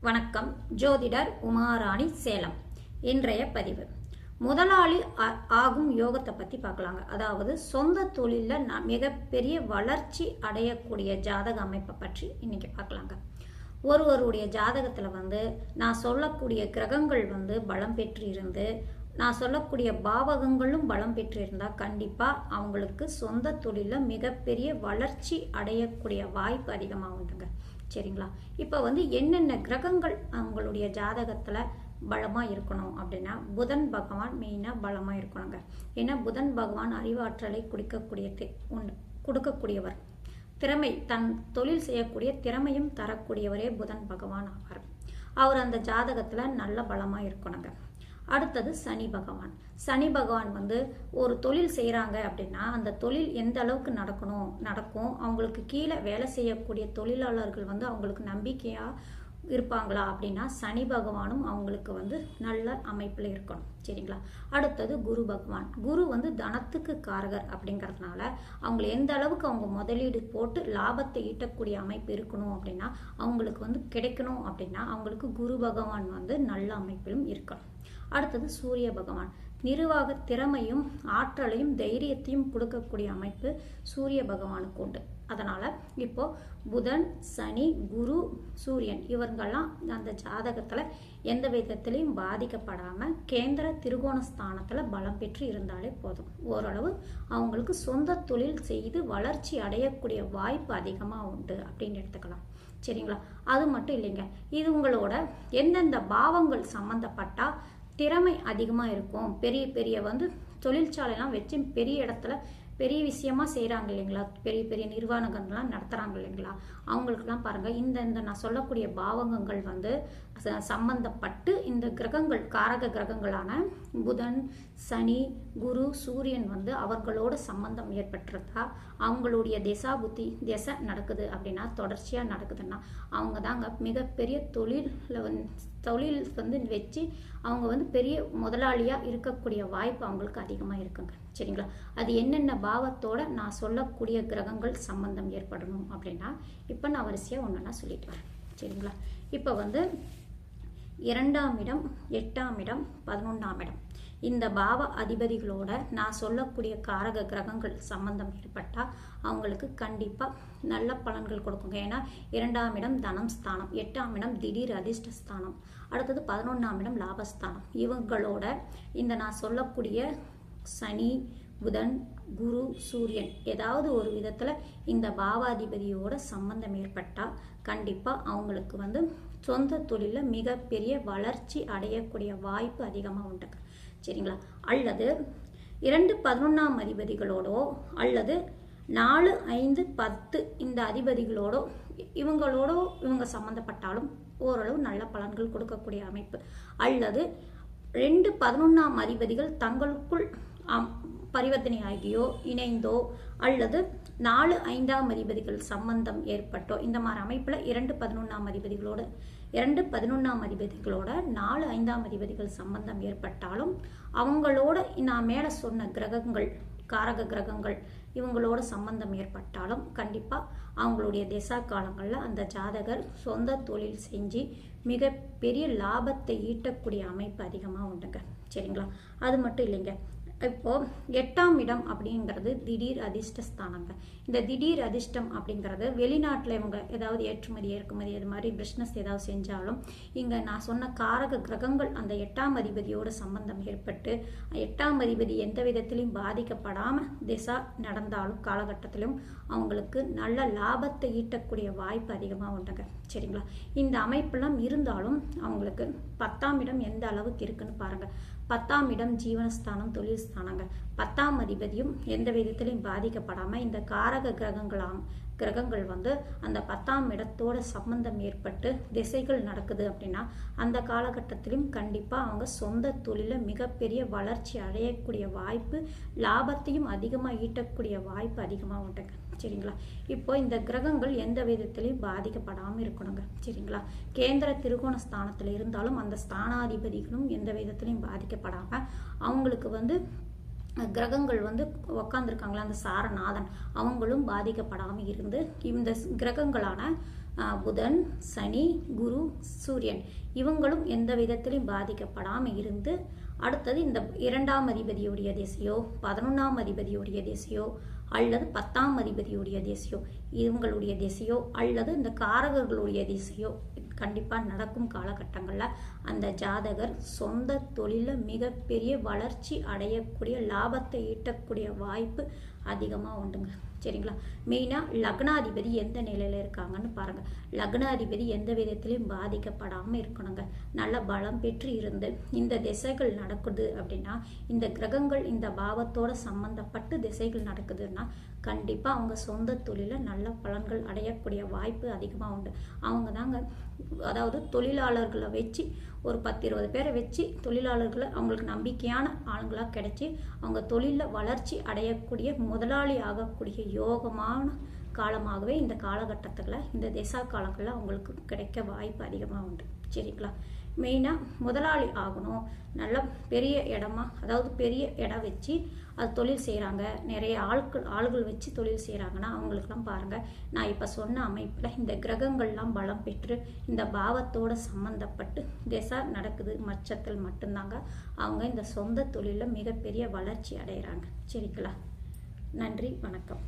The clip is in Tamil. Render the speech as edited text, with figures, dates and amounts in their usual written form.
வணக்கம். ஜோதிடர் உமாராணி, சேலம். இன்றைய பதிவு முதலாளி ஆகும் யோகத்தை பற்றி பார்க்கலாங்க. அதாவது சொந்த தொழிலில் மிகப்பெரிய வளர்ச்சி அடையக்கூடிய ஜாதக அமைப்பை பற்றி இன்னைக்கு பார்க்கலாங்க. ஒருவருடைய ஜாதகத்தில் நான் சொல்லக்கூடிய கிரகங்கள் பலம் பெற்று இருந்து, நான் சொல்லக்கூடிய பாவகங்களும் பலம் பெற்று இருந்தால் கண்டிப்பாக அவங்களுக்கு சொந்த தொழிலில் மிகப்பெரிய வளர்ச்சி அடையக்கூடிய வாய்ப்பு அதிகமாக உண்டுங்க. சரிங்களா? இப்போ என்னென்ன கிரகங்கள் அவங்களுடைய ஜாதகத்தில் பலமாக இருக்கணும் அப்படின்னா, புதன் பகவான் மெயினாக பலமாக இருக்கணுங்க. ஏன்னா புதன் பகவான் அறிவாற்றலை கொடுக்கக்கூடியவர். திறமை, தன் தொழில் செய்யக்கூடிய திறமையும் தரக்கூடியவரே புதன் பகவான் ஆவார். அவர் அந்த ஜாதகத்தில் நல்ல பலமாக இருக்கணுங்க. அடுத்தது சனி பகவான். சனி பகவான் ஒரு தொழில் செய்கிறாங்க அப்படின்னா அந்த தொழில் எந்த அளவுக்கு நடக்கும், அவங்களுக்கு கீழே வேலை செய்யக்கூடிய தொழிலாளர்கள் அவங்களுக்கு நம்பிக்கையாக இருப்பாங்களா அப்படின்னா சனி பகவானும் அவங்களுக்கு நல்ல அமைப்பில் இருக்கணும். சரிங்களா? அடுத்தது குரு பகவான். குரு தனத்துக்கு காரகர் அப்படிங்கிறதுனால அவங்கள எந்த அளவுக்கு அவங்க முதலீடு போட்டு லாபத்தை ஈட்டக்கூடிய அமைப்பு இருக்கணும் அப்படின்னா அவங்களுக்கு கிடைக்கணும் அப்படின்னா அவங்களுக்கு குரு பகவான் நல்ல அமைப்பிலும் இருக்கணும். அடுத்தது சூரிய பகவான். நிர்வாக திறமையும் ஆற்றலையும் தைரியத்தையும் கொடுக்கக்கூடிய அமைப்பு சூரிய பகவானுக்கு உண்டு. அதனால இப்போ புதன், சனி, குரு, சூரியன் இவங்கெல்லாம் அந்த ஜாதகத்துல எந்த விதத்திலையும் பாதிக்கப்படாம கேந்திர திரிகோண ஸ்தானத்துல பலம் பெற்று இருந்தாலே போதும். ஓரளவு அவங்களுக்கு சொந்த தொழில் செய்து வளர்ச்சி அடையக்கூடிய வாய்ப்பு அதிகமா உண்டு அப்படின்னு எடுத்துக்கலாம். சரிங்களா? அது மட்டும் இல்லைங்க, இது உங்களோட எந்தெந்த பாவங்கள் சம்பந்தப்பட்டா திறமை அதிகமாக இருக்கும். பெரிய பெரிய தொழிற்சாலைலாம் வச்சு பெரிய இடத்துல பெரிய விஷயமா செய்கிறாங்க இல்லைங்களா, பெரிய பெரிய நிர்வாகங்கள்லாம் நடத்துகிறாங்க இல்லைங்களா, அவங்களுக்கெல்லாம் பாருங்கள் இந்த நான் சொல்லக்கூடிய பாவகங்கள் சம்பந்தப்பட்டு இந்த கிரகங்கள், காரக கிரகங்களான புதன், சனி, குரு, சூரியன் அவர்களோட சம்பந்தம் ஏற்பட்டுருந்தா, அவங்களுடைய திசா புத்தி திசை நடக்குது அப்படின்னா, தொடர்ச்சியாக நடக்குதுன்னா அவங்க தாங்க மிகப்பெரிய தொழில் வச்சு அவங்க பெரிய முதலாளியாக இருக்கக்கூடிய வாய்ப்பு அவங்களுக்கு அதிகமாக இருக்குங்க. சரிங்களா? அது என்னென்ன பாவத்தோட நான் சொல்லக்கூடிய கிரகங்கள் சம்பந்தம் ஏற்படணும் அப்படின்னா இப்போ நான் வரிசையாக ஒன்றுனா சொல்லிட்டு வரேன். சரிங்களா? இப்போ 2ஆம் இடம், 8ஆம் இடம், 11ஆம் இடம் இந்த பாவ அதிபதிகளோட நான் சொல்லக்கூடிய காரக கிரகங்கள் சம்பந்தம் ஏற்பட்டால் அவங்களுக்கு கண்டிப்பாக நல்ல பலன்கள் கொடுக்குங்க. ஏன்னா 2ஆம் இடம் தனம் ஸ்தானம், 8ஆம் இடம் திடீர் அதிர்ஷ்ட ஸ்தானம், அடுத்தது 11ஆம் இடம் லாபஸ்தானம். இவங்களோட இந்த நான் சொல்லக்கூடிய சனி, புதன், குரு, சூரியன் ஏதாவது ஒரு விதத்தில் இந்த பாவாதிபதியோட சம்பந்தம் ஏற்பட்டால் கண்டிப்பாக அவங்களுக்கு சொந்த தொழிலில் மிகப்பெரிய வளர்ச்சி அடையக்கூடிய வாய்ப்பு அதிகமாக உண்டுங்க. சரிங்களா? அல்லது 2, 11ஆம் அதிபதிகளோடோ அல்லது 4, 5, 10 இந்த அதிபதிகளோடோ இவங்க சம்பந்தப்பட்டாலும் ஓரளவு நல்ல பலன்கள் கொடுக்கக்கூடிய அமைப்பு. அல்லது 2, 11ஆம் அதிபதிகள் தங்களுக்குள் பரிவர்த்தனை ஆகியோ இணைந்தோ அல்லது 4, 5ஆம் அதிபதிகள் சம்பந்தம் ஏற்பட்டோ இந்த மாதிரி அமைப்பில் 2, 11ஆம் அதிபதிகளோட 4, 5ஆம் அதிபதிகள் சம்பந்தம் ஏற்பட்டாலும் அவங்களோட நான் மேலே சொன்ன கிரகங்கள், காரக கிரகங்கள் இவங்களோட சம்பந்தம் ஏற்பட்டாலும் கண்டிப்பாக அவங்களுடைய திசா காலங்களில் அந்த ஜாதகர் சொந்த தொழில் செஞ்சு மிகப்பெரிய லாபத்தை ஈட்டக்கூடிய அமைப்பு அதிகமாக உண்டுங்க. சரிங்களா? அது மட்டும் இல்லைங்க, இப்போ 8ஆம் இடம் அப்படிங்கிறது திடீர் அதிர்ஷ்ட ஸ்தானங்க. இந்த திடீர் அதிர்ஷ்டம் அப்படிங்கிறது வெளிநாட்டில் இவங்க ஏதாவது ஏற்றுமதி இறக்குமதி அது மாதிரி பிஸ்னஸ் ஏதாவது செஞ்சாலும் இங்கே நான் சொன்ன காரக கிரகங்கள் அந்த 8ஆம் அதிபதியோட சம்பந்தம் ஏற்பட்டு 8ஆம் அதிபதி எந்த விதத்திலையும் பாதிக்கப்படாமல் திசா நடந்தாலும் காலகட்டத்திலும் அவங்களுக்கு நல்ல லாபத்தை ஈட்டக்கூடிய வாய்ப்பு அதிகமாக உண்டுங்க. சரிங்களா? இந்த அமைப்பெல்லாம் இருந்தாலும் அவங்களுக்கு 10ஆம் இடம் எந்த அளவுக்கு இருக்குன்னு பாருங்கள். 10ஆம் இடம் ஜீவனஸ்தானம், தொழில் ஸ்தானங்க. 10ஆம் அதிபதியும் எந்த விதத்திலையும் பாதிக்கப்படாமல் இந்த காரக கிரகங்கள் அந்த 10ஆம் இடத்தோட சம்பந்தம் ஏற்பட்டு திசைகள் நடக்குது அப்படின்னா அந்த காலகட்டத்திலும் கண்டிப்பாக அவங்க சொந்த தொழிலில் மிகப்பெரிய வளர்ச்சி அடையக்கூடிய வாய்ப்பு, லாபத்தையும் அதிகமாக ஈட்டக்கூடிய வாய்ப்பு அதிகமாக உண்டுங்க. சரிங்களா? இப்போ இந்த கிரகங்கள் எந்த விதத்திலையும் பாதிக்கப்படாமல் இருக்கணுங்க. சரிங்களா? கேந்திர திரிகோண ஸ்தானத்தில் இருந்தாலும் அந்த ஸ்தானாதிபதிகளும் எந்த விதத்திலையும் பாதிக்கப்படாமல் அவங்களுக்கு கிரகங்கள் உக்காந்துருக்காங்களா அந்த சாரநாதன் அவங்களும் பாதிக்கப்படாமல் இருந்து இந்த கிரகங்களான புதன், சனி, குரு, சூரியன் இவங்களும் எந்த விதத்திலையும் பாதிக்கப்படாமல் இருந்து அடுத்தது இந்த 2ஆம் அதிபதியுடைய திசையோ 11ஆம் அதிபதியுடைய திசையோ அல்லது 10ஆம் அதிபதியுடைய திசையோ இவங்களுடைய திசையோ அல்லது இந்த காரகர்களுடைய திசையோ கண்டிப்பாக நடக்கும் காலகட்டங்களில் அந்த ஜாதகர் சொந்த தொழிலில் மிகப்பெரிய வளர்ச்சி அடையக்கூடிய லாபத்தை ஈட்டக்கூடிய வாய்ப்பு அதிகமாக உண்டுங்க. சரிங்களா? மெயினாக லக்னாதிபதி எந்த நிலையில் இருக்காங்கன்னு பாருங்கள். லக்னாதிபதி எந்த விதத்திலையும் பாதிக்கப்படாமல் இருக்கணுங்க. நல்ல பலம் பெற்று இருந்து இந்த திசைகள் நடக்குது அப்படின்னா, இந்த கிரகங்கள் இந்த பாவத்தோட சம்பந்தப்பட்டு திசைகள் நடக்குதுன்னா கண்டிப்பாக அவங்க சொந்த தொழிலில் நல்ல பலன்கள் அடையக்கூடிய வாய்ப்பு அதிகமாக உண்டு. அவங்க தாங்க, அதாவது தொழிலாளர்களை வச்சு ஒரு 10-20 பேரை வச்சு தொழிலாளர்களை அவங்களுக்கு நம்பிக்கையான ஆளுங்களாக கிடைச்சி அவங்க தொழிலில் வளர்ச்சி அடையக்கூடிய முதலாளி ஆகக்கூடிய யோகமான காலமாகவே இந்த காலகட்டத்தில் இந்த திசா காலங்களில் அவங்களுக்கு கிடைக்க வாய்ப்பு அதிகமாக உண்டு. சரிங்களா? மெயினாக முதலாளி ஆகணும், நல்ல பெரிய இடமா, அதாவது பெரிய இடம் வச்சு அது தொழில் செய்கிறாங்க, நிறைய ஆள்கள் வச்சு தொழில் செய்கிறாங்கன்னா அவங்களுக்கெல்லாம் பாருங்கள், நான் இப்போ சொன்ன அமைப்பில் இந்த கிரகங்கள்லாம் பலம் பெற்று இந்த பாவத்தோடு சம்மந்தப்பட்டு திசை நடக்குது பட்சத்தில் மட்டும்தாங்க அவங்க இந்த சொந்த தொழிலில் மிகப்பெரிய வளர்ச்சி அடைகிறாங்க. சரிங்களா? நன்றி, வணக்கம்.